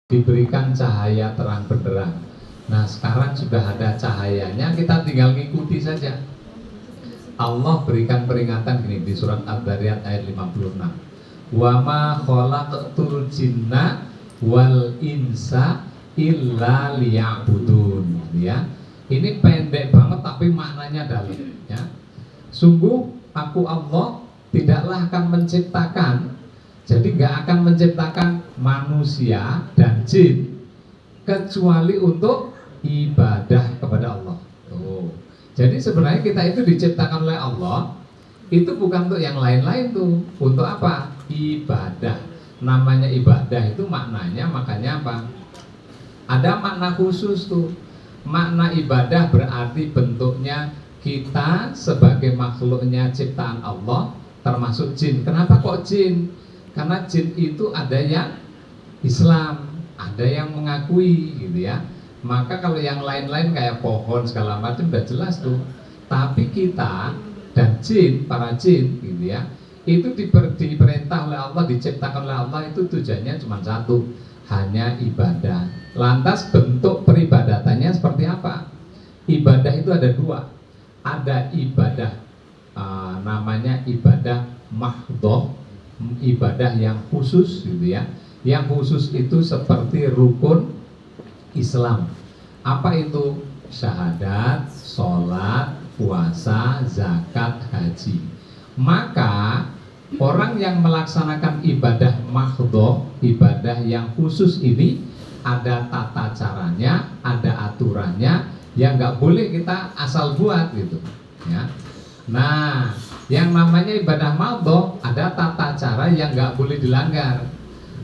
diberikan cahaya terang benderang. Nah sekarang sudah ada cahayanya, kita tinggal ngikuti saja. Allah berikan peringatan gini di surat Ad-Dariyat ayat 56. Wa ma khalaqtul jinna wal insa illa liya'budun. Ya. Ini pendek banget tapi maknanya dalam, ya. Sungguh aku Allah tidaklah akan menciptakan, jadi nggak akan menciptakan manusia dan jin kecuali untuk ibadah kepada Allah. Jadi sebenarnya kita itu diciptakan oleh Allah itu bukan untuk yang lain-lain tuh. Untuk apa? Ibadah. Namanya ibadah itu maknanya, makanya apa? Ada makna khusus tuh. Makna ibadah berarti bentuknya kita sebagai makhluknya ciptaan Allah, termasuk jin. Kenapa kok jin? Karena jin itu ada yang Islam, ada yang mengakui gitu ya. Maka kalau yang lain-lain kayak pohon segala macam udah jelas tuh. Tapi kita dan jin, para jin gitu ya, itu diperintah oleh Allah, diciptakan oleh Allah, itu tujuannya cuma satu, hanya ibadah. Lantas bentuk peribadatannya seperti apa? Ibadah itu ada dua. Ada ibadah namanya ibadah mahdhah, ibadah yang khusus gitu ya. Yang khusus itu seperti rukun Islam. Apa itu? Syahadat, sholat, puasa, zakat, haji. Maka orang yang melaksanakan ibadah mahdhah, ibadah yang khusus ini ada tata caranya, ada aturannya, yang nggak boleh kita asal buat gitu ya. Nah, yang namanya ibadah mahdhah ada tata cara yang nggak boleh dilanggar.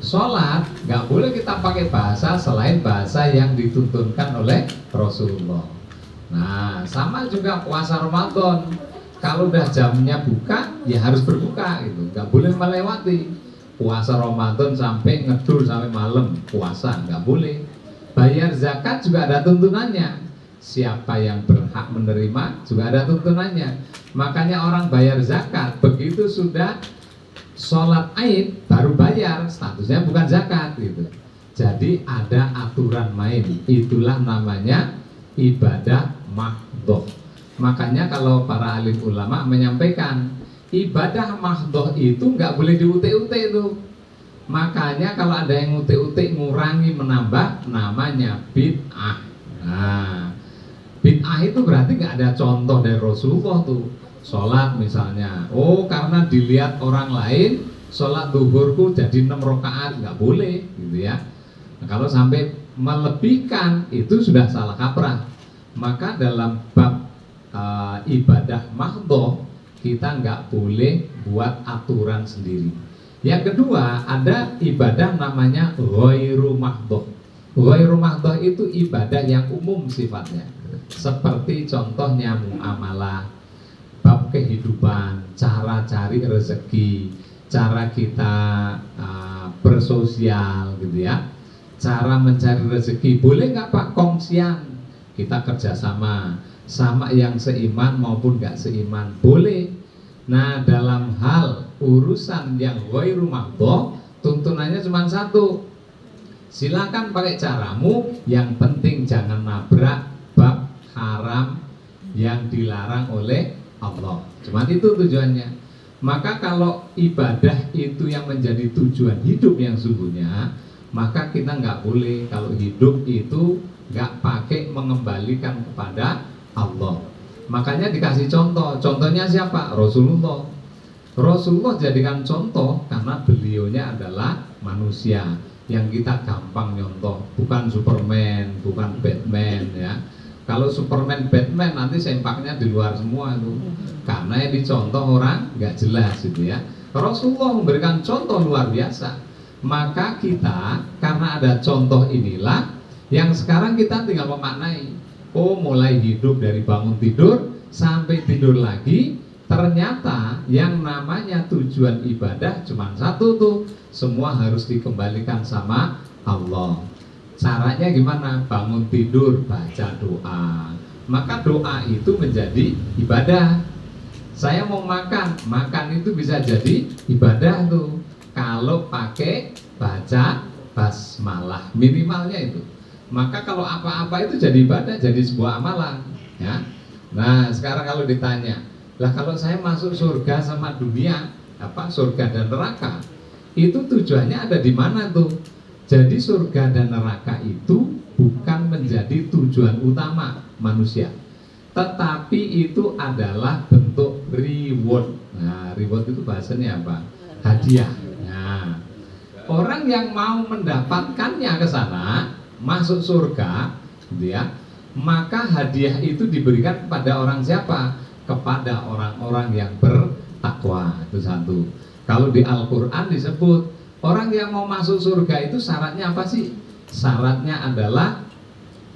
Sholat nggak boleh kita pakai bahasa selain bahasa yang dituntunkan oleh Rasulullah. Nah, sama juga puasa Ramadan. Kalau udah jamnya buka, ya harus berbuka gitu. Nggak boleh melewati. Puasa Ramadan sampai ngedur sampai malam puasa nggak boleh. Bayar zakat juga ada tuntunannya. Siapa yang berhak menerima juga ada tuntunannya. Makanya orang bayar zakat begitu sudah sholat Aid baru bayar, statusnya bukan zakat gitu. Jadi ada aturan main. Itulah namanya ibadah mahdhah. Makanya kalau para alim ulama menyampaikan ibadah mahdhah itu nggak boleh diutik-utik itu. Makanya kalau ada yang utik-utik ngurangi menambah namanya bid'ah. Nah, bid'ah itu berarti nggak ada contoh dari Rasulullah tuh. Sholat misalnya, oh karena dilihat orang lain sholat duhurku jadi 6 rakaat, nggak boleh gitu ya. Nah, kalau sampai melebihkan itu sudah salah kaprah. Maka dalam bab ibadah mahdhah kita nggak boleh buat aturan sendiri. Yang kedua ada ibadah namanya ghairu mahdhah. Ghairu mahdhah itu ibadah yang umum sifatnya, seperti contohnya muamalah, bab kehidupan, cara cari rezeki, cara kita bersosial gitu ya, cara mencari rezeki. Boleh nggak Pak kongsian, kita kerjasama sama yang seiman maupun nggak seiman, boleh. Nah dalam hal urusan yang ghairu mahdhah tuntunannya cuma satu, silakan pakai caramu, yang penting jangan nabrak bab haram yang dilarang oleh Allah. Cuma itu tujuannya. Maka kalau ibadah itu yang menjadi tujuan hidup yang sungguhnya, maka kita nggak boleh kalau hidup itu nggak pakai mengembalikan kepada Allah. Makanya dikasih contoh. Contohnya siapa? Rasulullah. Rasulullah jadikan contoh karena beliaunya adalah manusia yang kita gampang nyontoh, bukan Superman, bukan Batman ya. Kalau Superman, Batman nanti sempaknya di luar semua itu, karena yang dicontoh orang nggak jelas gitu ya. Rasulullah memberikan contoh luar biasa. Maka kita karena ada contoh inilah yang sekarang kita tinggal memaknai. Oh mulai hidup dari bangun tidur sampai tidur lagi, ternyata yang namanya tujuan ibadah cuma satu tuh, semua harus dikembalikan sama Allah. Caranya gimana? Bangun tidur baca doa. Maka doa itu menjadi ibadah. Saya mau makan, makan itu bisa jadi ibadah tuh kalau pakai baca basmalah, minimalnya itu. Maka kalau apa-apa itu jadi ibadah, jadi sebuah amalan, ya. Nah, sekarang kalau ditanya, lah kalau saya masuk surga sama dunia, apa surga dan neraka, itu tujuannya ada di mana tuh? Jadi surga dan neraka itu bukan menjadi tujuan utama manusia, tetapi itu adalah bentuk reward. Nah, reward itu bahasanya apa? Hadiah. Nah, orang yang mau mendapatkannya ke sana, masuk surga, gitu ya, maka hadiah itu diberikan kepada orang siapa? Kepada orang-orang yang bertakwa. Itu satu. Kalau di Al-Quran disebut orang yang mau masuk surga itu syaratnya apa sih? Syaratnya adalah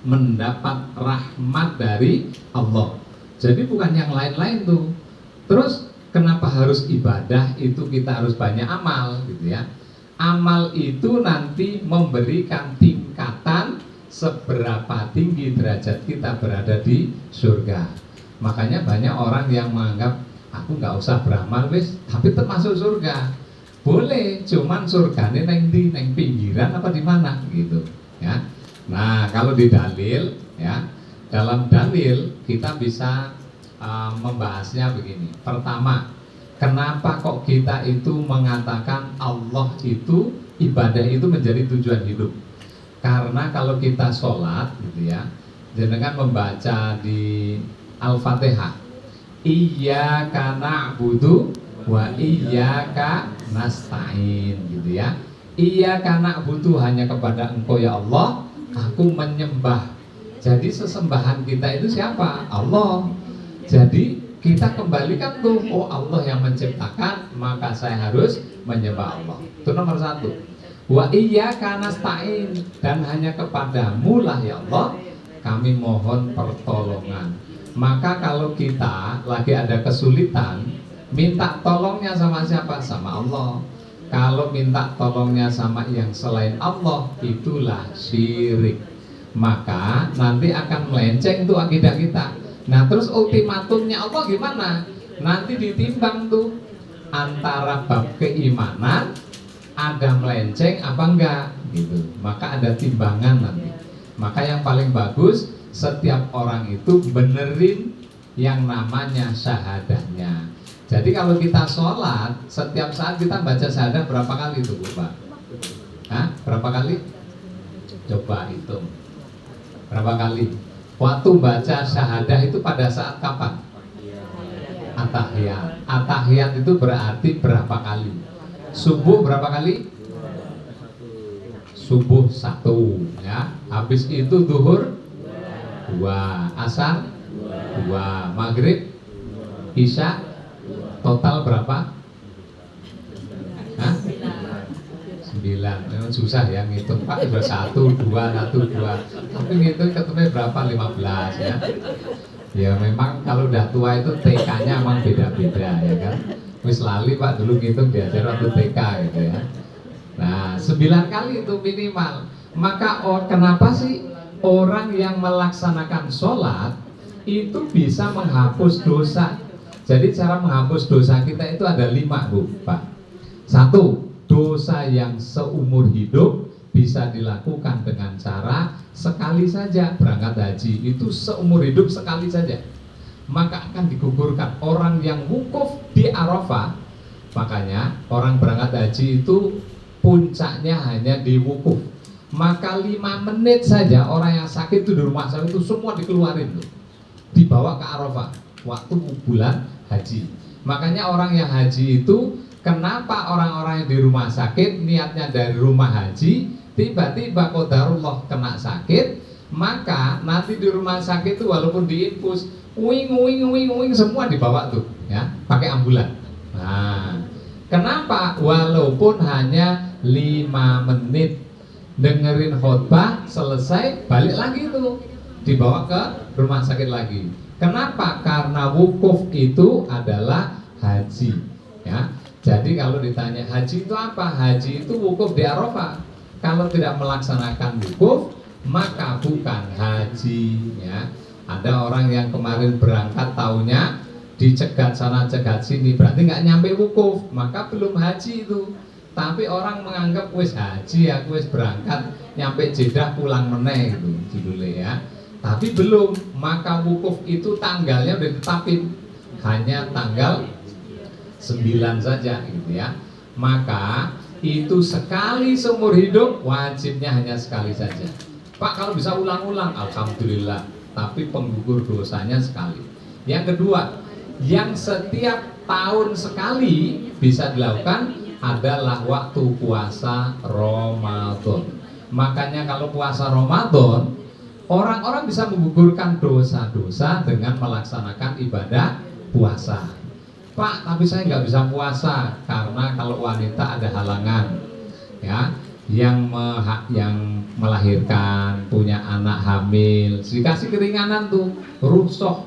mendapat rahmat dari Allah. Jadi bukan yang lain-lain tuh. Terus kenapa harus ibadah? Itu kita harus banyak amal, gitu ya. Amal itu nanti memberikan tingkatan seberapa tinggi derajat kita berada di surga. Makanya banyak orang yang menganggap aku nggak usah beramal wis, tapi termasuk surga. Boleh, cuman surganya neng di neng pinggiran apa di mana gitu, ya. Nah, kalau di dalil, ya, dalam dalil kita bisa membahasnya begini. Pertama, kenapa kok kita itu mengatakan Allah itu ibadah itu menjadi tujuan hidup? Karena kalau kita sholat, gitu ya, jenengan membaca di Al-Fatihah, iyyaka na'budu wa iyyaka nasta'in, gitu ya. Iyyaka na'budu, hanya kepada Engkau ya Allah aku menyembah. Jadi sesembahan kita itu siapa? Allah. Jadi kita kembalikan tuh, oh Allah yang menciptakan, maka saya harus menyembah Allah. Itu nomor satu. Wa iyyaka nasta'in, dan hanya kepadamu lah ya Allah kami mohon pertolongan. Maka kalau kita lagi ada kesulitan, minta tolongnya sama siapa? Sama Allah. Kalau minta tolongnya sama yang selain Allah, itulah syirik. Maka nanti akan melenceng tuh akidah kita. Nah, terus ultimatumnya Allah gimana? Nanti ditimbang tuh antara bab keimanan ada melenceng apa enggak gitu. Maka ada timbangan nanti. Maka yang paling bagus setiap orang itu benerin yang namanya syahadahnya. Jadi kalau kita sholat, setiap saat kita baca syahadah berapa kali itu, Bu, Pak? Hah? Berapa kali? Coba hitung. Berapa kali? Waktu baca syahadah itu pada saat kapan? At-tahiyat. At-tahiyat itu berarti berapa kali? Subuh berapa kali? Subuh 1, ya. Habis itu duhur 2, asar 2, maghrib, isya, total berapa? Hah? 9. Memang susah ya ngitung, Pak. Udah 1, 2, 1, 2. Tapi ngitung ketemu berapa? 15, ya. Ya memang kalau udah tua itu TK-nya emang beda-beda, ya kan. Wis lali Pak, dulu ngitung diajar waktu TK gitu ya. Nah, 9 kali itu minimal. Maka kenapa sih orang yang melaksanakan sholat itu bisa menghapus dosa? Jadi cara menghapus dosa kita itu ada 5, Bu, Pak. 1, dosa yang seumur hidup bisa dilakukan dengan cara sekali saja. Berangkat haji itu seumur hidup sekali saja, maka akan digugurkan. Orang yang wukuf di Arafah, makanya orang berangkat haji itu puncaknya hanya di wukuf. Maka 5 menit saja orang yang sakit itu di rumah sakit itu semua dikeluarin tuh, dibawa ke Arafah waktu bulan haji. Makanya orang yang haji itu, kenapa orang-orang yang di rumah sakit niatnya dari rumah haji, tiba-tiba qadarullah kena sakit, maka nanti di rumah sakit itu walaupun diinfus wing semua dibawa tuh, ya, pakai ambulan. Nah, kenapa? Walaupun hanya 5 menit dengerin khutbah selesai balik lagi tuh, dibawa ke rumah sakit lagi. Kenapa? Karena wukuf itu adalah haji, ya. Jadi kalau ditanya haji itu apa? Haji itu wukuf di Arafah. Kalau tidak melaksanakan wukuf, maka bukan haji, ya. Ada orang yang kemarin berangkat taunya dicegat sana cegat sini, berarti nggak nyampe wukuf, maka belum haji itu. Tapi orang menganggap wis haji, aku wis berangkat, nyampe Jeddah pulang meneh gitu judulnya ya. Tapi belum, maka wukuf itu tanggalnya udah ditetapin, hanya tanggal 9 saja gitu ya. Maka itu sekali seumur hidup, wajibnya hanya sekali saja. Pak, kalau bisa ulang-ulang, alhamdulillah. Tapi penggugur dosanya sekali. Yang kedua, yang setiap tahun sekali bisa dilakukan adalah waktu puasa Ramadan. Makanya kalau puasa Ramadan, orang-orang bisa menggugurkan dosa-dosa dengan melaksanakan ibadah puasa. Pak, tapi saya nggak bisa puasa karena kalau wanita ada halangan, ya, yang melahirkan, punya anak hamil, dikasih keringanan tuh, rukhsah,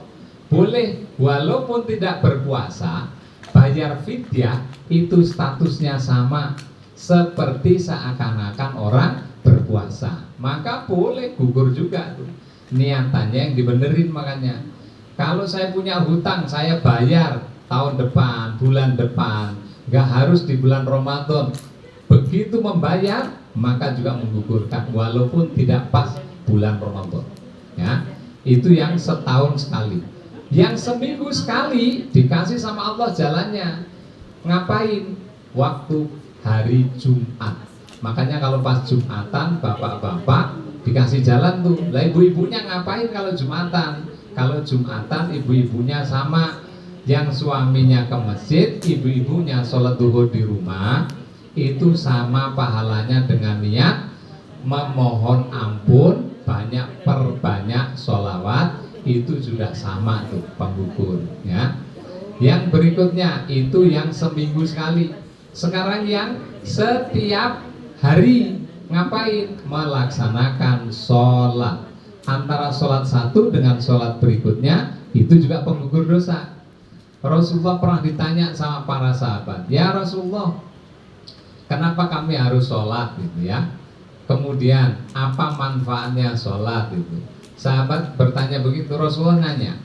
boleh, walaupun tidak berpuasa, bayar fidyah itu statusnya sama seperti seakan-akan orang berpuasa, maka boleh gugur juga tuh. Niatannya yang dibenerin. Makanya kalau saya punya hutang, saya bayar tahun depan, bulan depan, nggak harus di bulan Ramadan. Begitu membayar, maka juga menggugurkan walaupun tidak pas bulan Ramadan. Ya, itu yang setahun sekali. Yang seminggu sekali dikasih sama Allah jalannya. Ngapain? Waktu hari Jumat. Makanya kalau pas Jumatan, bapak-bapak dikasih jalan tuh. Lah ibu-ibunya ngapain kalau Jumatan? Kalau Jumatan ibu-ibunya sama, yang suaminya ke masjid, ibu-ibunya sholat duhur di rumah, itu sama pahalanya dengan niat memohon ampun, banyak perbanyak sholawat, itu sudah sama tuh penggugur ya. Yang berikutnya itu yang seminggu sekali. Sekarang yang setiap hari ngapain? Melaksanakan sholat. Antara sholat satu dengan sholat berikutnya itu juga penggugur dosa. Rasulullah pernah ditanya sama para sahabat, ya Rasulullah, kenapa kami harus sholat gitu ya? Kemudian apa manfaatnya sholat itu? Sahabat bertanya begitu, Rasulullah nanya,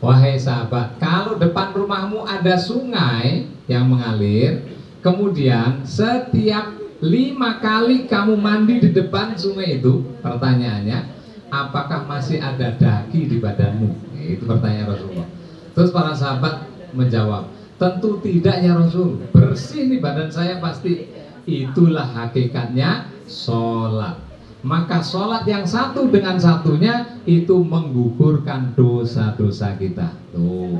wahai sahabat, kalau depan rumahmu ada sungai yang mengalir, kemudian setiap 5 kali kamu mandi di depan sungai itu, pertanyaannya, apakah masih ada daki di badanmu? Itu pertanyaan Rasulullah. Terus para sahabat menjawab, tentu tidak ya Rasul, bersih nih badan saya pasti. Itulah hakikatnya sholat. Maka sholat yang satu dengan satunya itu menggugurkan dosa-dosa kita. Tuh.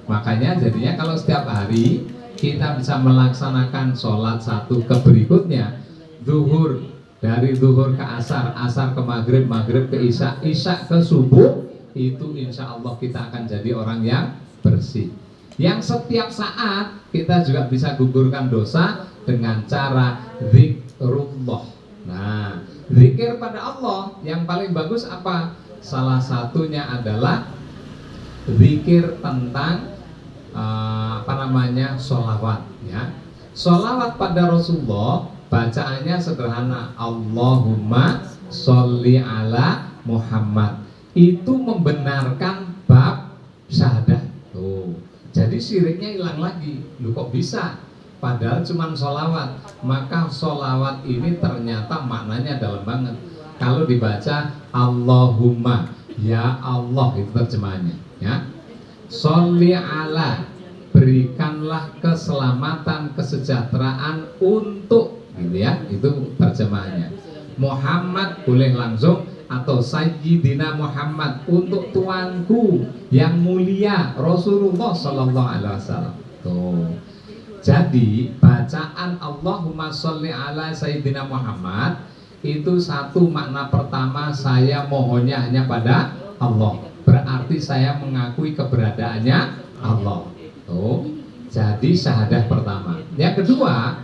Makanya jadinya kalau setiap hari kita bisa melaksanakan sholat satu ke berikutnya, zuhur, dari zuhur ke asar, asar ke maghrib, maghrib ke isya, isya ke subuh, itu insya Allah kita akan jadi orang yang bersih. Yang setiap saat kita juga bisa gugurkan dosa dengan cara zikrullah. Nah, zikir pada Allah yang paling bagus apa? Salah satunya adalah zikir tentang sholawat ya. Sholawat pada Rasulullah bacaannya sederhana, Allahumma sholli ala Muhammad. Itu membenarkan bab syahadat. Tuh. Jadi syiriknya hilang lagi. Lu kok bisa? Padahal cuma sholawat. Maka sholawat ini ternyata maknanya dalam banget. Kalau dibaca Allahumma, ya Allah, itu terjemahannya ya. Sholli ala, berikanlah keselamatan, kesejahteraan untuk, gitu ya. Itu terjemahannya. Muhammad boleh langsung, atau Sayyidina Muhammad, untuk tuanku yang mulia Rasulullah Sallallahu Alaihi Wasallam. Tuh. Jadi bacaan Allahumma sholli ala Sayyidina Muhammad itu satu makna pertama, saya mohonnya hanya pada Allah. Berarti saya mengakui keberadaannya Allah. Tuh. Jadi syahadah pertama. Yang kedua,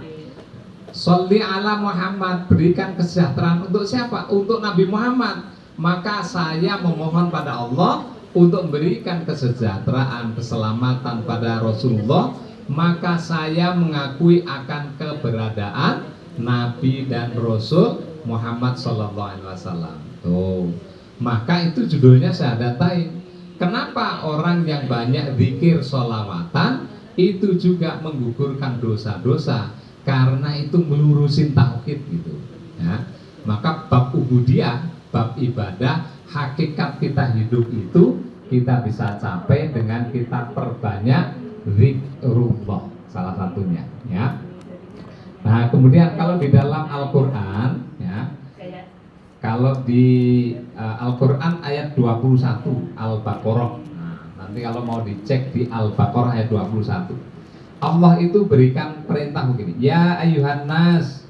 sholli ala Muhammad, berikan kesejahteraan untuk siapa? Untuk Nabi Muhammad. Maka saya memohon pada Allah untuk memberikan kesejahteraan, keselamatan pada Rasulullah. Maka saya mengakui akan keberadaan Nabi dan Rasul Muhammad Sallallahu Alaihi Wasallam. Tuh. Maka itu judulnya syahadatain. Kenapa orang yang banyak zikir sholawatan itu juga menggugurkan dosa-dosa? karena itu melurusin tauhid gitu ya. Maka bab ubudiyah, bab ibadah, hakikat kita hidup itu kita bisa capai dengan kita perbanyak zikrullah, salah satunya ya. Nah kemudian kalau di dalam Al-Quran ya, kalau di Al-Quran ayat 21 Al-Baqarah, nah, nanti kalau mau dicek di Al-Baqarah ayat 21, Allah itu berikan perintah begini, ya ayuhan nas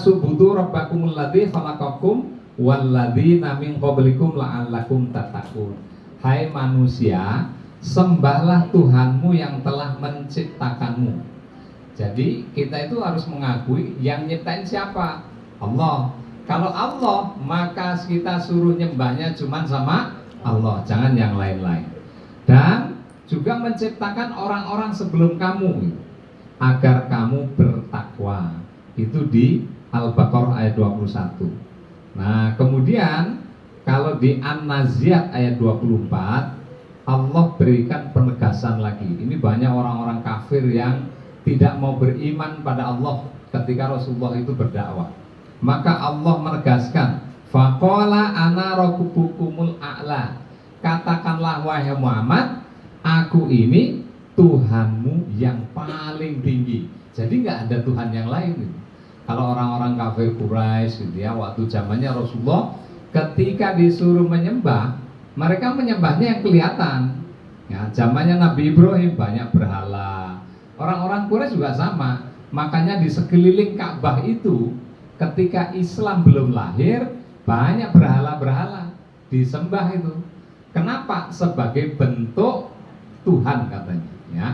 subudu rabbakumul ladzi khalaqakum walladzina min qablikum la'allakum tattaqun. Hai manusia, sembahlah Tuhanmu yang telah menciptakanmu. Jadi kita itu harus mengakui yang nyiptain siapa? Allah. Kalau Allah, maka kita suruh nyembahnya cuma sama Allah, jangan yang lain-lain. Dan juga menciptakan orang-orang sebelum kamu agar kamu bertakwa. Itu di Al-Baqarah ayat 21. Nah kemudian kalau di An-Naziat ayat 24, Allah berikan penegasan lagi. Ini banyak orang-orang kafir yang tidak mau beriman pada Allah ketika Rasulullah itu berdakwah. Maka Allah menegaskan, faqala ana rabbukumul a'la. Katakanlah wahai Muhammad, aku ini Tuhanmu yang paling tinggi. Jadi nggak ada Tuhan yang lain gitu. Kalau orang-orang kafir Quraisy gitu ya, waktu zamannya Rasulullah ketika disuruh menyembah, mereka menyembahnya yang kelihatan. Ya, zamannya Nabi Ibrahim banyak berhala. Orang-orang Quraisy juga sama. Makanya di sekeliling Ka'bah itu ketika Islam belum lahir, banyak berhala-berhala disembah itu. Kenapa? Sebagai bentuk Tuhan katanya ya.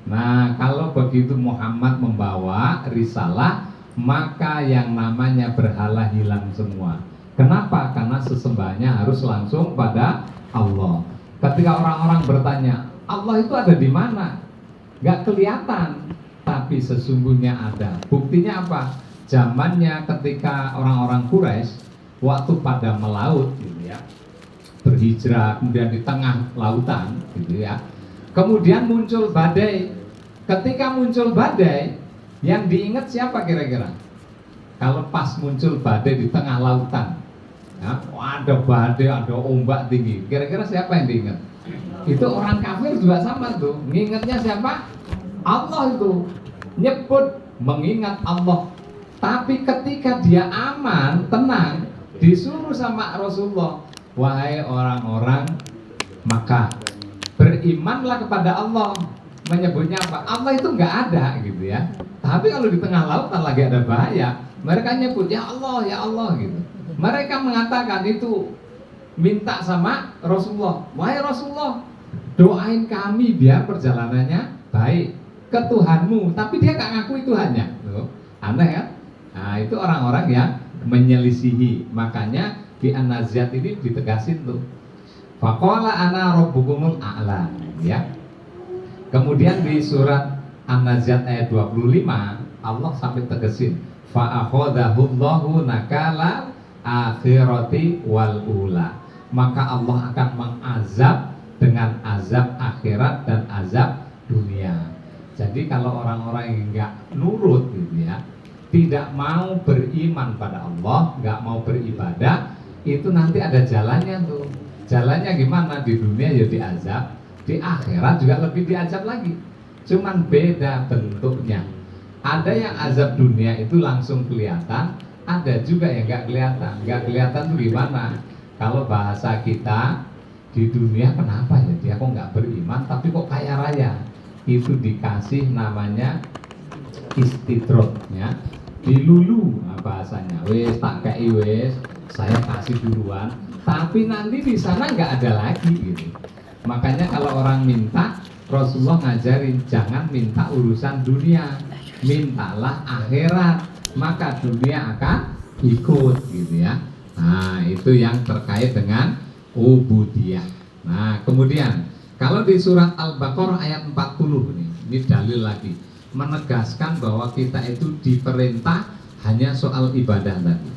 Nah kalau begitu Muhammad membawa risalah, maka yang namanya berhala hilang semua. Kenapa? Karena sesembahnya harus langsung pada Allah. Ketika orang-orang bertanya, Allah itu ada di mana? Gak kelihatan, tapi sesungguhnya ada. Buktinya apa? Zamannya ketika orang-orang Quraisy waktu pada melaut gitu ya, berhijrah kemudian di tengah lautan gitu ya, kemudian muncul badai. Ketika muncul badai, yang diingat siapa kira-kira? Kalau pas muncul badai di tengah lautan ya, ada badai, ada ombak tinggi, kira-kira siapa yang diingat? Itu orang kafir juga sama tuh, ngingetnya siapa? Allah itu, nyebut mengingat Allah. Tapi ketika dia aman, tenang, disuruh sama Rasulullah, wahai orang-orang Makkah, berimanlah kepada Allah. Menyebutnya apa? Allah itu nggak ada gitu ya. Tapi kalau di tengah lautan lagi ada bahaya, mereka nyebut ya Allah gitu. Mereka mengatakan itu, minta sama Rasulullah, wahai Rasulullah, doain kami biar perjalanannya baik ke Tuhanmu. Tapi dia nggak ngakui Tuhannya tuh. Aneh kan? Nah itu orang-orang yang menyelisihi. Makanya di An-Naziat ini ditegasin tuh, faqala ana rabbukumul a'la ya. Kemudian di surat An-Naziat ayat 25 Allah sampai tegesin, fa akhadahullahu nakala akhirati wal ula. Maka Allah akan mengazab dengan azab akhirat dan azab dunia. Jadi kalau orang-orang yang enggak nurut gitu ya, tidak mau beriman pada Allah, nggak mau beribadah, itu nanti ada jalannya tuh. Jalannya gimana? Di dunia ya diazab, di akhirat juga lebih diazab lagi. Cuman beda bentuknya. Ada yang azab dunia itu langsung kelihatan, ada juga yang nggak kelihatan. Nggak kelihatan tuh gimana? Kalau bahasa kita, di dunia kenapa ya dia kok nggak beriman tapi kok kaya raya? Itu dikasih namanya istidroj ya. Dilulu bahasanya, wes tak kei wes, saya kasih duluan, tapi nanti di sana nggak ada lagi gitu. Makanya kalau orang minta, Rasulullah ngajarin jangan minta urusan dunia, mintalah akhirat, maka dunia akan ikut gitu ya. Nah itu yang terkait dengan ubudiyah. Nah kemudian kalau di surat Al-Baqarah ayat 40 ini dalil lagi menegaskan bahwa kita itu diperintah hanya soal ibadah tadi.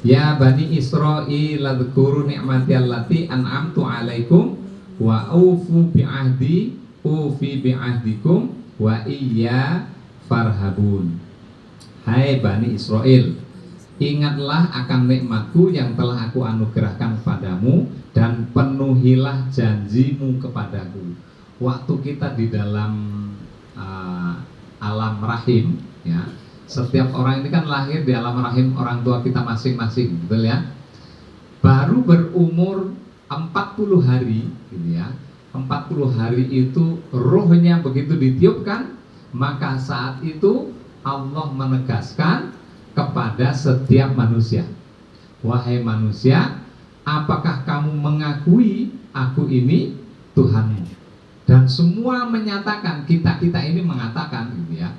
Ya Bani Israil ladhkuru ni'mati allati an'amtu alaikum wa aufu bi'ahdi ufi bi'ahdikum wa iya farhabun. Hai Bani Israel, ingatlah akan nikmatku yang telah aku anugerahkan padamu dan penuhilah janjimu kepadaku. Waktu kita di dalam alam rahim, ya, setiap orang ini kan lahir di alam rahim orang tua kita masing-masing, betul ya? Baru berumur 40 hari, gitu ya. 40 hari itu ruhnya begitu ditiupkan, maka saat itu Allah menegaskan kepada setiap manusia, wahai manusia, apakah kamu mengakui aku ini Tuhanmu? Dan semua menyatakan, kita ini mengatakan, gitu ya.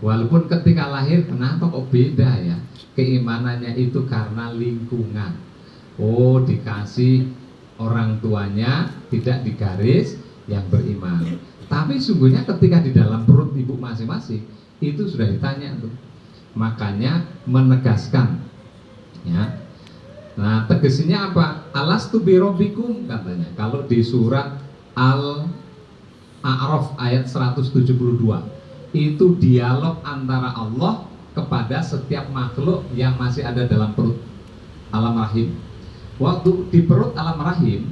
Walaupun ketika lahir, kenapa kok beda ya? Keimanannya itu karena lingkungan. Oh, dikasih orang tuanya tidak digaris yang beriman. Tapi sungguhnya ketika di dalam perut ibu masing-masing itu sudah ditanya tuh. Makanya menegaskan, ya. Nah, tegesinya apa? Alastu birabbikum katanya. Kalau di surat Al-A'raf ayat 172, itu dialog antara Allah kepada setiap makhluk yang masih ada dalam perut alam rahim. Waktu di perut alam rahim,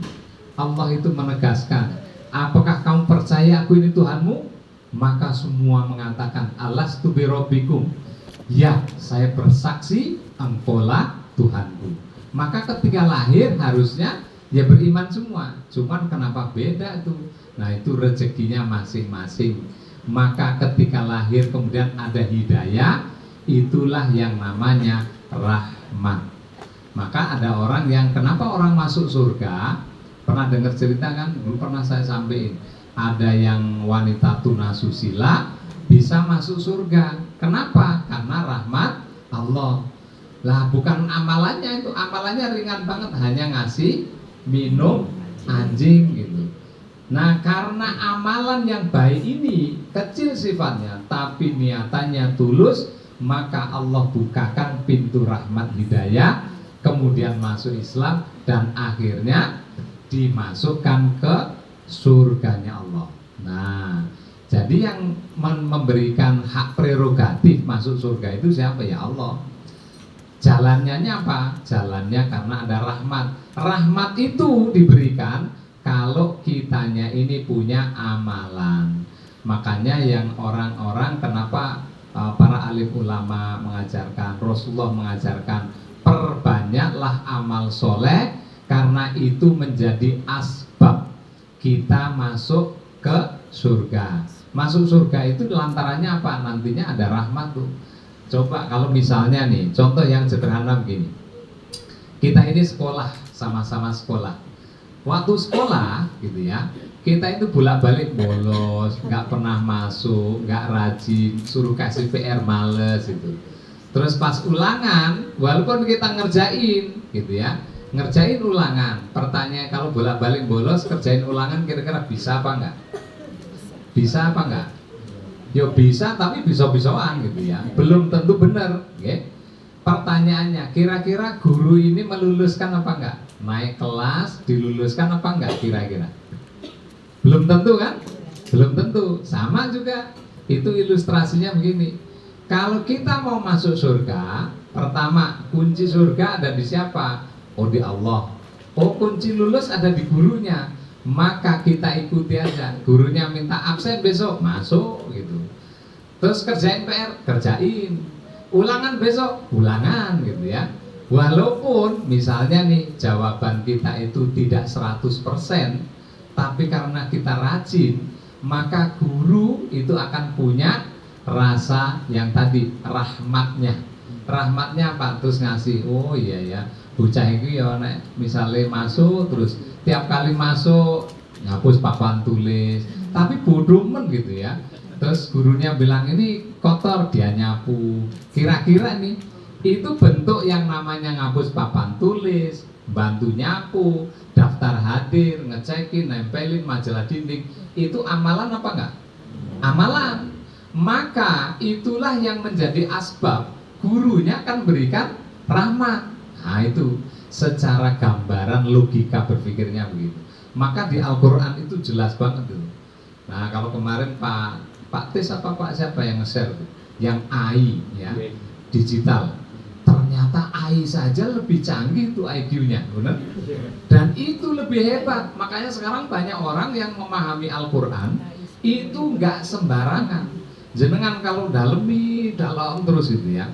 Allah itu menegaskan, apakah kamu percaya aku ini Tuhanmu? Maka semua mengatakan, alastu birabbikum. Ya, saya bersaksi engkaulah Tuhanku. Maka ketika lahir harusnya ya beriman semua. Cuman kenapa beda tuh? Nah, itu rezekinya masing-masing. Maka ketika lahir kemudian ada hidayah, itulah yang namanya rahmat. Maka ada orang yang, kenapa orang masuk surga? Pernah dengar cerita kan? Dulu pernah saya sampaikan. Ada yang wanita tunasusila bisa masuk surga. Kenapa? Karena rahmat Allah. Lah bukan amalannya itu, amalannya ringan banget, hanya ngasih minum anjing gitu. Nah, karena amalan yang baik ini kecil sifatnya, tapi niatannya tulus, maka Allah bukakan pintu rahmat hidayah, kemudian masuk Islam dan akhirnya dimasukkan ke surganya Allah. Nah, jadi yang memberikan hak prerogatif masuk surga itu siapa? Ya Allah. Jalannya apa? Jalannya karena ada rahmat. Rahmat itu diberikan kalau kitanya ini punya amalan. Makanya yang orang-orang, kenapa para alim ulama mengajarkan, Rasulullah mengajarkan, perbanyaklah amal soleh, karena itu menjadi asbab kita masuk ke surga. Masuk surga itu lantarannya apa? Nantinya ada rahmat tuh. Coba kalau misalnya nih, contoh yang sederhana begini. Kita ini sekolah, sama-sama sekolah. Waktu sekolah gitu ya, kita itu bolak-balik bolos, nggak pernah masuk, nggak rajin, suruh kasih PR males itu. Terus pas ulangan, walaupun kita ngerjain gitu ya, ngerjain ulangan, pertanyaan kalau bolak-balik bolos kerjain ulangan kira-kira bisa apa enggak? Bisa apa enggak? Ya bisa, tapi bisa-bisaan gitu ya, belum tentu benar, okay? Pertanyaannya, kira-kira guru ini meluluskan apa enggak? Naik kelas diluluskan apa enggak kira-kira? Belum tentu kan? Belum tentu. Sama juga, itu ilustrasinya begini. Kalau kita mau masuk surga, pertama kunci surga ada di siapa? Oh, di Allah. Oh, kunci lulus ada di gurunya. Maka kita ikuti aja. Gurunya minta absen besok, masuk gitu. Terus kerjain PR, kerjain. Ulangan besok, ulangan gitu ya. Walaupun misalnya nih jawaban kita itu tidak 100%, tapi karena kita rajin, maka guru itu akan punya rasa yang tadi, rahmatnya. Rahmatnya apa? Terus ngasih, oh iya ya, bocah itu ya nek misalnya masuk terus tiap kali masuk ngapus papan tulis, tapi bodoh men gitu ya. Terus gurunya bilang ini kotor, dia nyapu. Kira-kira nih itu bentuk yang namanya ngapus papan tulis, bantu nyapu, daftar hadir, ngecekin, nempelin majalah dinding, itu amalan apa enggak? Amalan. Maka itulah yang menjadi asbab gurunya akan berikan rahmat. Nah itu secara gambaran logika berpikirnya begitu. Maka di Al-Quran itu jelas banget tuh. Nah kalau kemarin Pak Tis apa Pak siapa yang nge-share tuh? yang AI ya, digital. Ternyata AI saja lebih canggih tuh IQ-nya, benar? Dan itu lebih hebat. Makanya sekarang banyak orang yang memahami Al-Quran itu nggak sembarangan. Jenengan kalau dalam terus itu ya.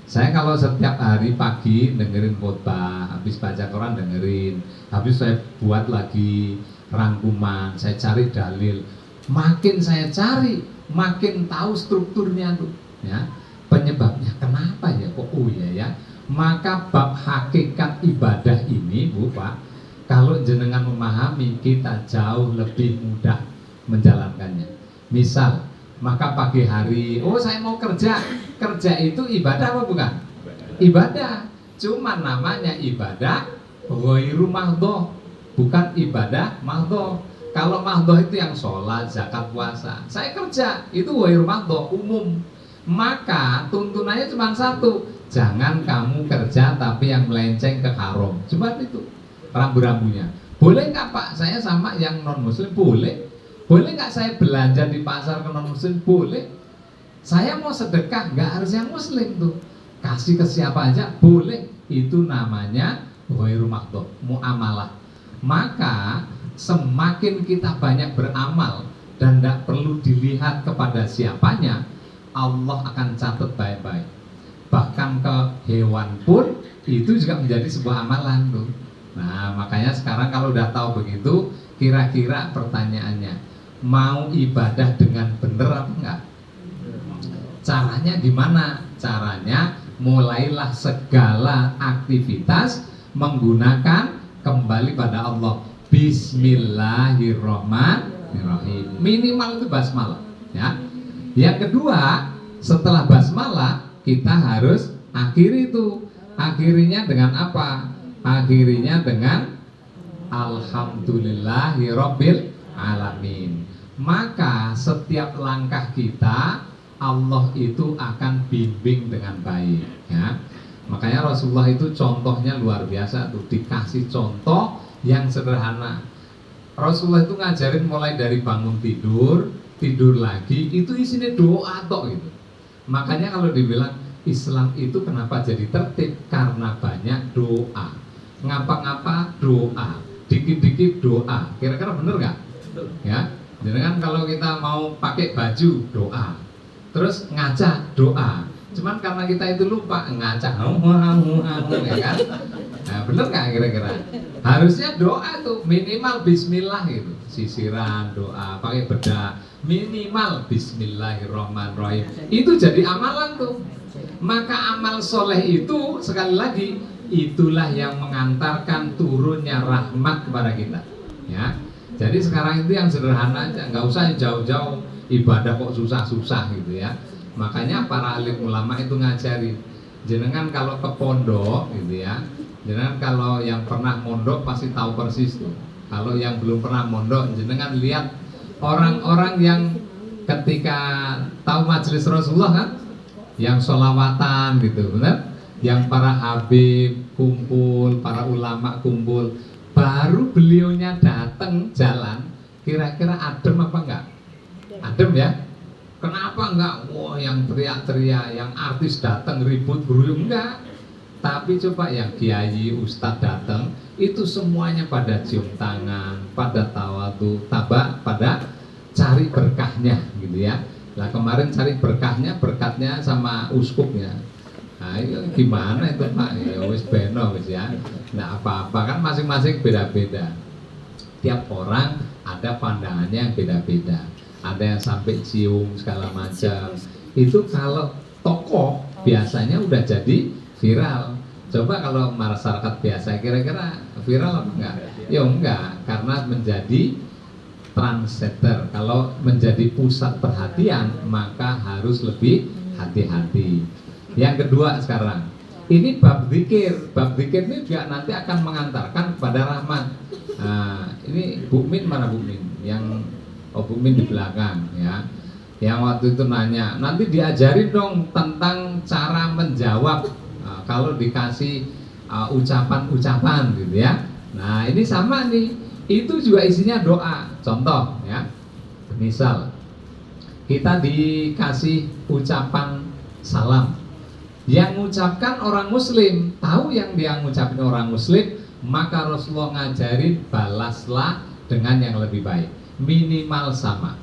Saya kalau setiap hari pagi dengerin khotbah, habis baca Quran dengerin, habis saya buat lagi rangkuman, saya cari dalil. Makin saya cari, makin tahu strukturnya tuh, ya. Penyebabnya kenapa ya kok ya. Maka bab hakikat ibadah ini Bu Pak, kalau jenengan memahami kita jauh lebih mudah menjalankannya. Misal, maka pagi hari, saya mau kerja itu ibadah apa bukan? Ibadah, cuman namanya ibadah ghairu mahdhoh, bukan ibadah mahdhoh. Kalau mahdhoh itu yang sholat, zakat, puasa. Saya kerja, itu ghairu mahdhoh, umum. Maka tuntunannya cuma satu, jangan kamu kerja tapi yang melenceng ke haram. Cuma itu rambu-rambunya. Boleh nggak Pak saya sama yang non muslim? Boleh. Boleh nggak saya belanja di pasar ke non muslim? Boleh. Saya mau sedekah nggak harus yang muslim tuh, kasih ke siapa aja boleh. Itu namanya ghairu mahdhoh, muamalah. Maka semakin kita banyak beramal dan tidak perlu dilihat kepada siapanya, Allah akan catat baik-baik. Bahkan ke hewan pun itu juga menjadi sebuah amalan tuh. Nah makanya sekarang kalau udah tahu begitu, kira-kira pertanyaannya, mau ibadah dengan benar apa enggak? Caranya gimana? Caranya mulailah segala aktivitas menggunakan kembali pada Allah. Bismillahirrahmanirrahim. Minimal itu basmalah ya. Yang kedua, setelah basmalah kita harus akhiri itu. Akhirinya dengan apa? Akhirinya dengan alhamdulillahirabbil alamin. Maka setiap langkah kita Allah itu akan bimbing dengan baik ya. Makanya Rasulullah itu contohnya luar biasa tuh, dikasih contoh yang sederhana. Rasulullah itu ngajarin mulai dari bangun tidur lagi, itu isinya doa tok gitu. Makanya kalau dibilang Islam itu kenapa jadi tertib, karena banyak doa. Ngapa-ngapa doa, dikit-dikit doa. Kira-kira bener nggak? Ya, jadi kan kalau kita mau pakai baju doa, terus ngaca doa. Cuman karena kita itu lupa ngaca, ya kan? Nah, bener nggak kira-kira? Harusnya doa tuh minimal Bismillah gitu, sisiran doa, pakai bedak, minimal Bismillahirrahmanirrahim. Itu jadi amalan tuh. Maka amal soleh itu sekali lagi itulah yang mengantarkan turunnya rahmat kepada kita. Ya, jadi sekarang itu yang sederhana aja, nggak usah jauh-jauh ibadah kok susah-susah gitu ya. Makanya para alim ulama itu ngajari, jenengan kalau ke pondok gitu ya, jenengan kalau yang pernah mondok pasti tahu persis tuh. Kalau yang belum pernah mondok, jenengan lihat orang-orang yang ketika tahu majelis Rasulullah kan, yang sholawatan gitu, benar? Yang para habib kumpul, para ulama kumpul, baru beliaunya datang jalan, kira-kira adem apa enggak? Adem ya? Kenapa enggak? Wah, yang teriak-teriak, yang artis datang ribut beruyung, enggak. Tapi coba yang kiai, ustadz datang, itu semuanya pada cium tangan, pada tawadu, pada cari berkahnya gitu ya. Lah kemarin cari berkatnya sama uskupnya. Nah itu gimana itu Pak? Ya wis beno wis ya. Nah apa-apa kan masing-masing beda-beda. Tiap orang ada pandangannya yang beda-beda. Ada yang sampai cium segala macam. Itu kalau tokoh biasanya udah jadi viral. Coba kalau masyarakat biasa kira-kira viral apa enggak? Ya enggak, karena menjadi trendsetter. Kalau menjadi pusat perhatian maka harus lebih hati-hati. Yang kedua sekarang, ini bab zikir. Bab zikir ini juga nanti akan mengantarkan kepada rahmat. Nah, ini Bu Min mana Bu Min? Yang Bu Min di belakang ya. Yang waktu itu nanya, nanti diajarin dong tentang cara menjawab kalau dikasih ucapan-ucapan gitu ya. Nah, ini sama nih. Itu juga isinya doa. Contoh ya. Misal kita dikasih ucapan salam. Yang mengucapkan orang muslim, tahu yang dia mengucapkan orang muslim, maka Rasulullah ngajarin balaslah dengan yang lebih baik, minimal sama.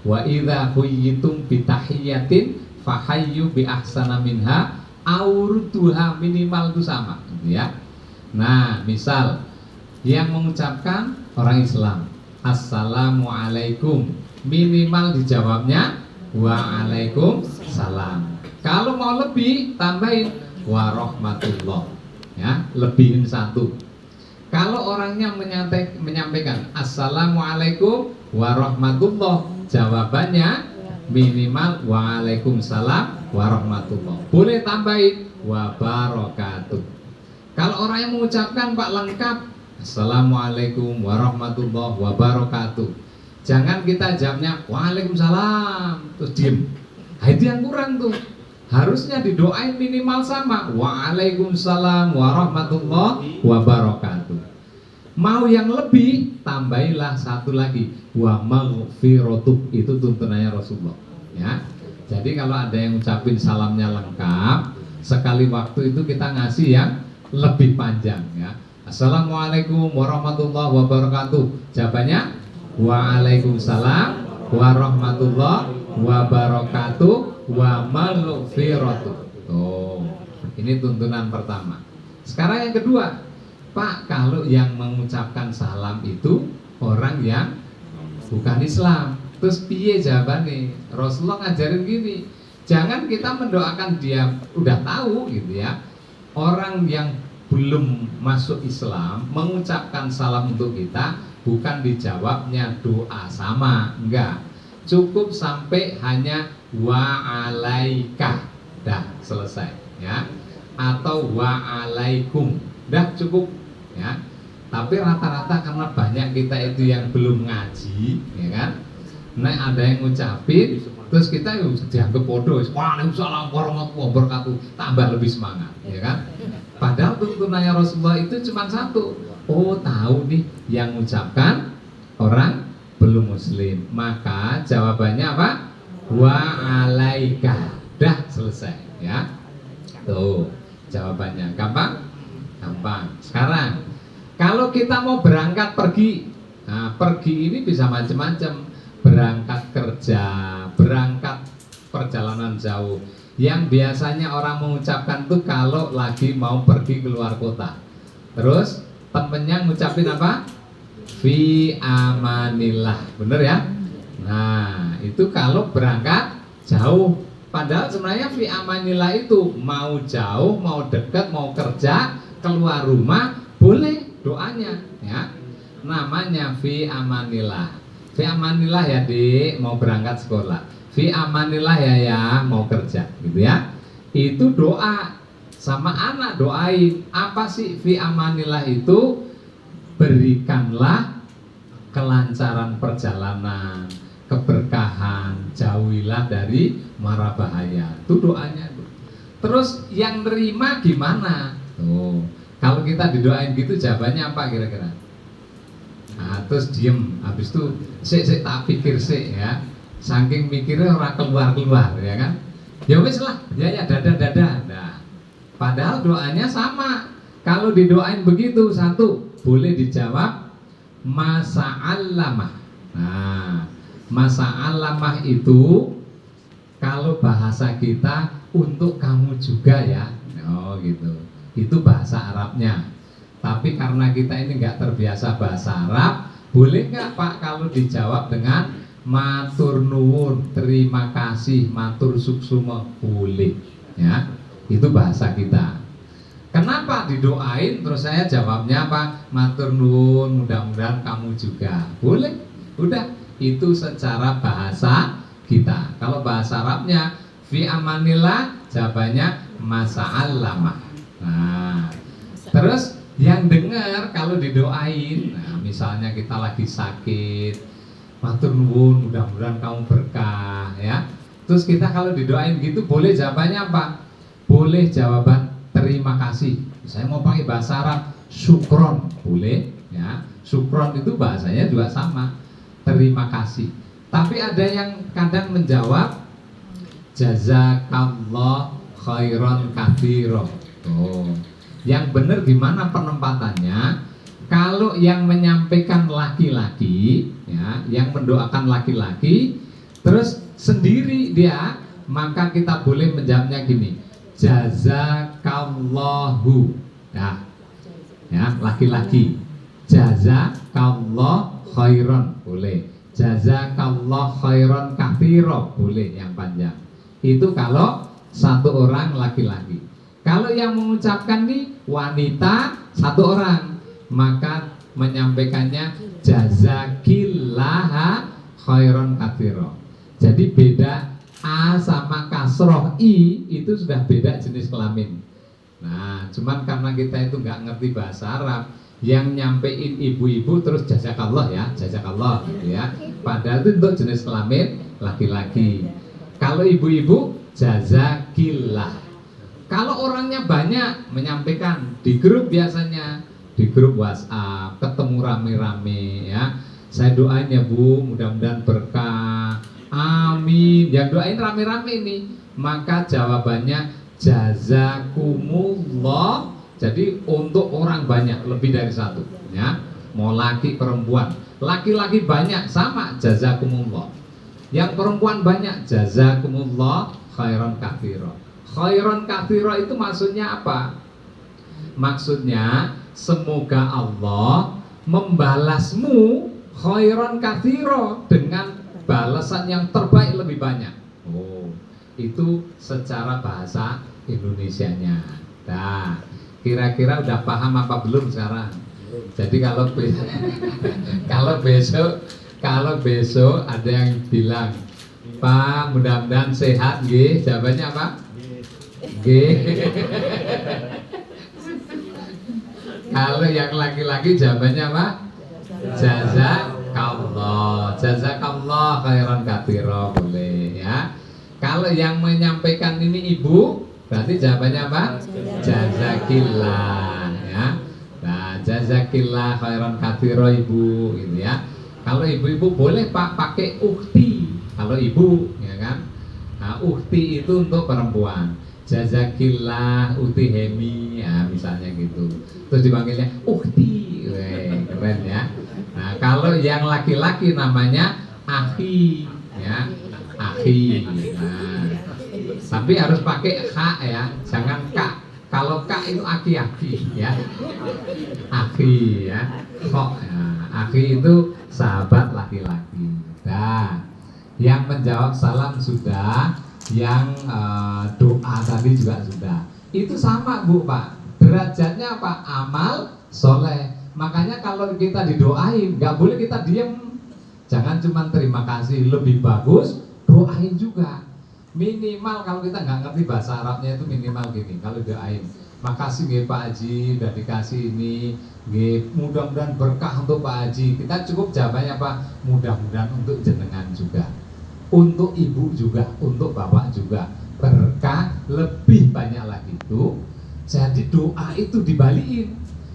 Wa idza huyyitum bi tahiyyatin fahayyu bi ahsana minha aurduha, minimal itu sama, gitu ya. Nah, misal yang mengucapkan orang Islam, assalamualaikum, minimal dijawabnya waalaikumsalam. Kalau mau lebih, tambahin warahmatullah, ya, lebihin satu. Kalau orangnya menyampaikan assalamualaikum warahmatullah, jawabannya minimal waalaikumsalam warahmatullah. Boleh tambahin wabarakatuh. Kalau orang yang mengucapkan Pak lengkap assalamualaikum warahmatullah wabarakatuh, jangan kita jawabnya waalaikumsalam terus diem. Nah, itu yang kurang tuh. Harusnya didoain minimal sama waalaikumsalam warahmatullahi wabarakatuh. Mau yang lebih, tambahilah satu lagi wa maghfiratuh, itu tuntunannya Rasulullah, ya. Jadi kalau ada yang ngucapin salamnya lengkap, sekali waktu itu kita ngasih yang lebih panjang, ya. Assalamualaikum warahmatullahi wabarakatuh, jawabannya waalaikumsalam warahmatullahi wabarakatuh wa maghfiratuh. Oh, ini tuntunan pertama. Sekarang yang kedua, Pak, kalau yang mengucapkan salam itu orang yang bukan Islam, terus piye jawabannya? Rasulullah ngajarin gini, jangan kita mendoakan dia udah tahu gitu ya. Orang yang belum masuk Islam mengucapkan salam untuk kita, bukan dijawabnya doa sama, enggak. Cukup sampai hanya wa'alaika, dah selesai, ya. Atau wa'alaikum, dah cukup, ya. Tapi rata-rata karena banyak kita itu yang belum ngaji, ya kan. Nah, ada yang ngucapin, terus kita dianggap bodoh, waalaikumsalam warahmatullahi wabarakatuh, tambah lebih semangat, ya kan. Padahal tuntunannya Rasulullah itu cuma satu. Oh, tahu nih yang mengucapkan orang belum muslim, maka jawabannya apa? Wa'alaika, dah selesai, ya. Tuh jawabannya, gampang? Gampang. Sekarang kalau kita mau berangkat pergi, nah pergi ini bisa macam-macam, berangkat kerja, berangkat perjalanan jauh. Yang biasanya orang mengucapkan tuh kalau lagi mau pergi keluar kota, terus temennya ngucapin apa? Fi amanillah, bener ya? Nah, itu kalau berangkat jauh. Padahal sebenarnya fi amanillah itu mau jauh, mau dekat, mau kerja, keluar rumah, boleh doanya, ya. Namanya fi amanillah. Fi amanillah ya, Dik, mau berangkat sekolah. Fi amanillah ya mau kerja, gitu ya. Itu doa. Sama anak doain. Apa sih fi amanillah itu? Berikanlah kelancaran perjalanan, keberkahan, jauhilah dari mara bahaya. Itu doanya tuh. Terus yang nerima gimana? Tuh, kalau kita didoain gitu jawabannya apa kira-kira? Nah, terus diem, habis itu sik tak pikir sik, ya. Saking mikirnya orang keluar-keluar, ya kan? Ya wis lah, ya dada. Nah, padahal doanya sama. Kalau didoain begitu, satu, boleh dijawab masa'allamah. Nah, masa'allamah itu kalau bahasa kita untuk kamu juga ya. Oh gitu. Itu bahasa Arabnya. Tapi karena kita ini nggak terbiasa bahasa Arab, boleh nggak Pak kalau dijawab dengan matur nuwun, terima kasih, matur suksuma, boleh, ya. Itu bahasa kita. Kenapa didoain terus saya jawabnya apa? Matur nuwun, mudah-mudahan kamu juga. Boleh. Udah, itu secara bahasa kita. Kalau bahasa Arabnya fi amanillah, jawabannya masa'allamah. Nah, terus yang dengar kalau didoain, nah misalnya kita lagi sakit, matur nuwun, mudah-mudahan kamu berkah, ya. Terus kita kalau didoain gitu boleh jawabannya apa? Boleh jawaban terima kasih. Saya mau pakai bahasa Arab, syukron, boleh, ya. Syukron itu bahasanya juga sama, terima kasih. Tapi ada yang kadang menjawab Jazakallah khairan katsira. Oh. Yang benar gimana penempatannya? Kalau yang menyampaikan laki-laki, ya, yang mendoakan laki-laki, terus sendiri dia, maka kita boleh menjawabnya gini, jazakallahu, ya, laki-laki, jazakallah khairan, boleh, jazakallah khairan katsira, boleh yang panjang. Itu kalau satu orang laki-laki. Kalau yang mengucapkan nih wanita satu orang, maka menyampaikannya jazakillaha khairan katsira. Jadi beda A sama kasroh I itu sudah beda jenis kelamin. Nah, cuman karena kita itu nggak ngerti bahasa Arab, yang nyampein ibu-ibu terus jazakallah ya, jazakallah gitu ya. Padahal itu untuk jenis kelamin laki-laki. Kalau ibu-ibu jazakillah. Kalau orangnya banyak menyampaikan di grup, biasanya di grup WhatsApp ketemu rame-rame ya. Saya doain ya Bu, mudah-mudahan berkah. Amin. Yang doain rame-rame ini, maka jawabannya jazakumullah. Jadi untuk orang banyak, lebih dari satu ya. Mau laki perempuan, laki-laki banyak sama jazakumullah. Yang perempuan banyak jazakumullah khairan katsira. Khairan katsira itu maksudnya apa? Maksudnya semoga Allah membalasmu khairan katsira dengan balasan yang terbaik lebih banyak. Oh, itu secara bahasa Indonesianya. Nah, kira-kira udah paham apa belum sekarang? Jadi kalau besok ada yang bilang, Pak, mudah-mudahan sehat, G. Jawabannya apa? G. Kalau yang laki-laki jawabannya apa? Jazakallah. Jazakallah khairan katsira, boleh ya. Kalau yang menyampaikan ini ibu, berarti jawabannya apa? Jazakillah ya. Nah, jazakillah khairan katsira ibu, gitu ya. Kalau ibu-ibu boleh Pak pakai ukhti. Kalau ibu, ya kan? Nah, ukhti itu untuk perempuan. Jazakillah ukhti Hemi, ya misalnya gitu. Terus dipanggilnya ukhti, keren ya. Nah, kalau yang laki-laki namanya akhi, ya, akhi. Nah, tapi harus pakai H ya, jangan K. Kalau K itu aki-aki, ya, akhi, ya. Kok, ya. Akhi itu sahabat laki-laki. Nah, yang menjawab salam sudah, yang doa tadi juga sudah. Itu sama Bu Pak, derajatnya apa? Amal soleh. Makanya kalau kita didoain, nggak boleh kita diem. Jangan cuma terima kasih, lebih bagus doain juga. Minimal kalau kita nggak ngerti bahasa Arabnya itu minimal gini, kalau doain, makasih nggih Pak Haji, udah dikasih ini, nggih, mudah-mudahan berkah untuk Pak Haji. Kita cukup jawabannya apa? Mudah-mudahan untuk jenengan juga, untuk ibu juga, untuk bapak juga, berkah lebih banyak lagi itu. Jadi doa itu dibalikin.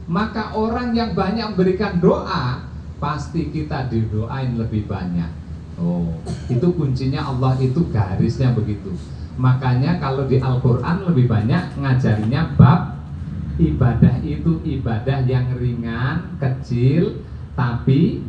Maka orang yang banyak memberikan doa, pasti kita didoain lebih banyak. Oh, itu kuncinya, Allah itu garisnya begitu. Makanya kalau di Al-Quran lebih banyak ngajarinya bab ibadah itu ibadah yang ringan, kecil, tapi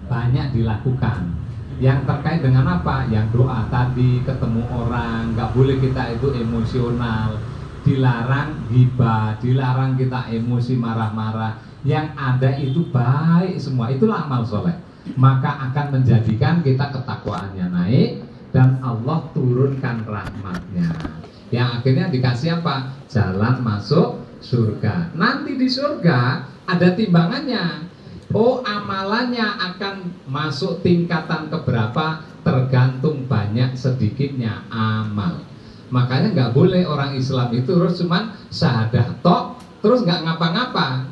banyak dilakukan. Yang terkait dengan apa? Yang doa tadi, ketemu orang, nggak boleh kita itu emosional, dilarang ghibah, dilarang kita emosi marah-marah. Yang ada itu baik semua, itulah amal soleh. Maka akan menjadikan kita ketakwaannya naik dan Allah turunkan rahmatnya. Yang akhirnya dikasih apa? Jalan masuk surga. Nanti di surga ada timbangannya. Oh, amalannya akan masuk tingkatan keberapa tergantung banyak sedikitnya amal. Makanya nggak boleh orang Islam itu terus cuman syahadah tok terus nggak ngapa-ngapa.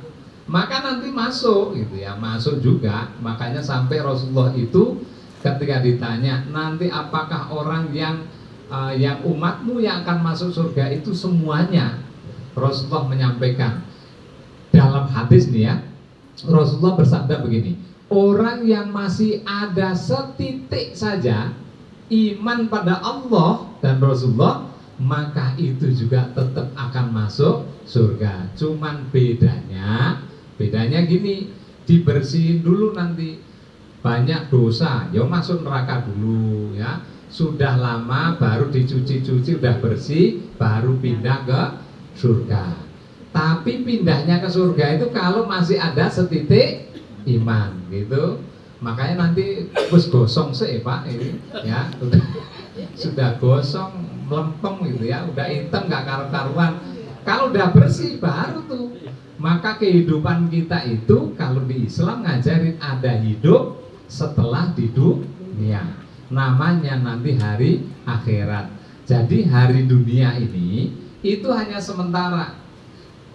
Maka nanti masuk gitu ya, masuk juga. Makanya sampai Rasulullah itu ketika ditanya, nanti apakah orang yang umatmu yang akan masuk surga itu semuanya? Rasulullah menyampaikan dalam hadis nih ya, Rasulullah bersabda begini, orang yang masih ada setitik saja iman pada Allah dan Rasulullah, maka itu juga tetap akan masuk surga. Cuman bedanya gini, dibersihin dulu nanti. Banyak dosa, ya masuk neraka dulu ya. Sudah lama baru dicuci-cuci udah bersih, baru pindah ke surga. Tapi pindahnya ke surga itu kalau masih ada setitik iman gitu. Makanya nanti bus gosong sih Pak ini ya, sudah gosong melempem gitu ya, udah hitam nggak karu-karuan. Kalau udah bersih baru tuh. Maka kehidupan kita itu kalau di Islam ngajarin ada hidup setelah di dunia. Namanya nanti hari akhirat. Jadi hari dunia ini itu hanya sementara.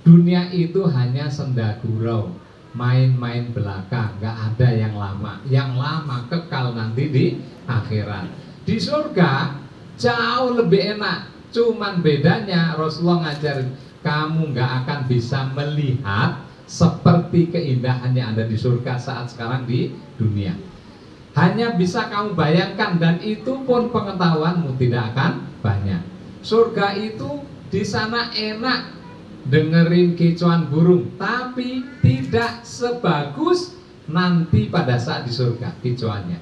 Dunia itu hanya senda gurau, main-main belaka, nggak ada yang lama. Yang lama kekal nanti di akhirat. Di surga jauh lebih enak. Cuman bedanya Rasulullah ngajarin kamu nggak akan bisa melihat seperti keindahan yang ada di surga saat sekarang di dunia. Hanya bisa kamu bayangkan, dan itu pun pengetahuanmu tidak akan banyak. Surga itu di sana enak dengerin kicauan burung, tapi tidak sebagus nanti pada saat di surga kicauannya.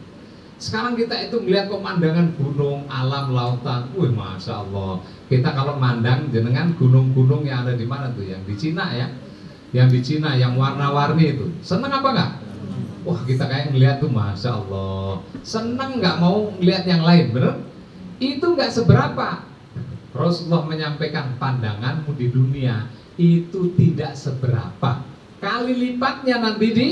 Sekarang kita itu melihat pemandangan gunung, alam, lautan, masya Allah. Kita kalau mandang jenengan gunung-gunung yang ada di mana tuh, yang di Cina ya, yang di Cina yang warna-warni itu, seneng apa enggak? Wah kita kayak ngeliat tuh masya Allah, seneng nggak mau ngeliat yang lain, bener? Itu nggak seberapa. Rasulullah menyampaikan pandanganmu di dunia itu tidak seberapa, kali lipatnya nanti di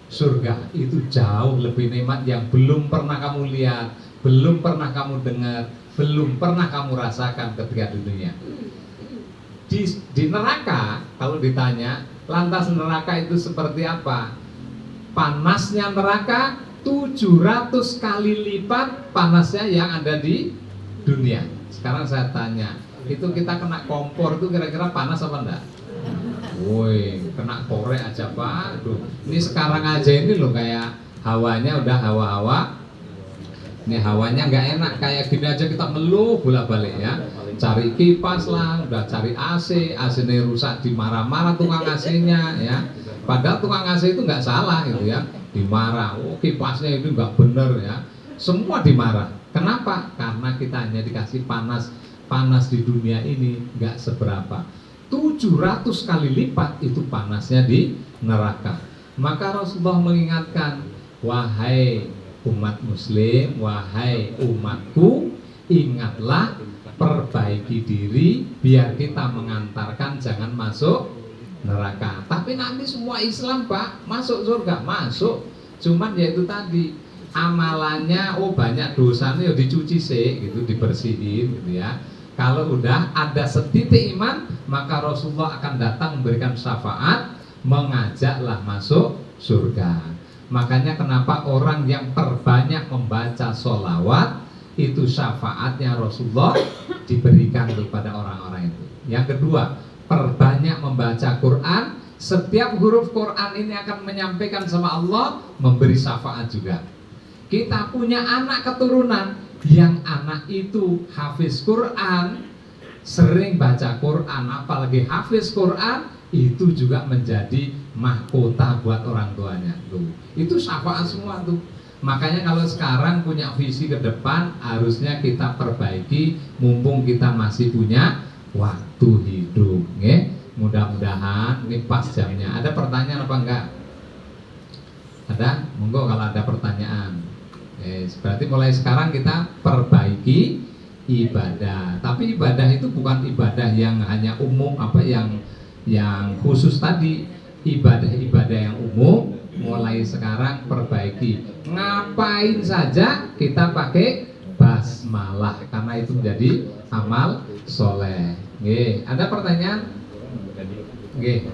surga itu jauh lebih nikmat yang belum pernah kamu lihat, belum pernah kamu dengar, belum pernah kamu rasakan ketika di dunia. Di neraka kalau ditanya, lantas neraka itu seperti apa? Panasnya neraka 700 kali lipat panasnya yang ada di dunia. Sekarang saya tanya, itu kita kena kompor itu kira-kira panas apa enggak? Woi, kena korek aja Pak. Aduh, ini sekarang aja ini loh kayak hawanya udah hawa-hawa. Ini hawanya nggak enak, kayak gini aja kita ngeluh bolak-balik ya. Cari kipas lah, udah cari AC, AC-nya rusak dimarah-marah tukang AC-nya ya. Padahal tukang AC itu nggak salah gitu ya, dimarah. Oh kipasnya itu nggak bener ya. Semua dimarah. Kenapa? Karena kita hanya dikasih panas. Panas di dunia ini nggak seberapa. 700 kali lipat itu panasnya di neraka. Maka Rasulullah mengingatkan, wahai umat muslim, wahai umatku, ingatlah, perbaiki diri biar kita mengantarkan jangan masuk neraka. Tapi nanti semua Islam Pak masuk surga, masuk. Cuman ya itu tadi, amalannya banyak dosanya ya dicuci sih gitu, dibersihin gitu ya. Kalau udah ada setitik iman, maka Rasulullah akan datang memberikan syafaat, mengajaklah masuk surga. Makanya kenapa orang yang perbanyak membaca sholawat, itu syafaatnya Rasulullah diberikan kepada orang-orang itu. Yang kedua, perbanyak membaca Quran. Setiap huruf Quran ini akan menyampaikan sama Allah, memberi syafaat juga. Kita punya anak keturunan yang anak itu hafiz Quran, sering baca Quran, apalagi hafiz Quran, itu juga menjadi mahkota buat orang tuanya tuh. Itu syafaat semua tuh. Makanya kalau sekarang punya visi ke depan, harusnya kita perbaiki mumpung kita masih punya waktu hidup ya. Mudah-mudahan ini pas jamnya. Ada pertanyaan apa enggak? Ada? Monggo kalau ada pertanyaan. Berarti mulai sekarang kita perbaiki ibadah. Tapi ibadah itu bukan ibadah yang hanya umum, yang khusus tadi. Ibadah-ibadah yang umum mulai sekarang perbaiki. Ngapain saja kita pakai basmalah karena itu menjadi amal soleh. Ada pertanyaan? Nggih.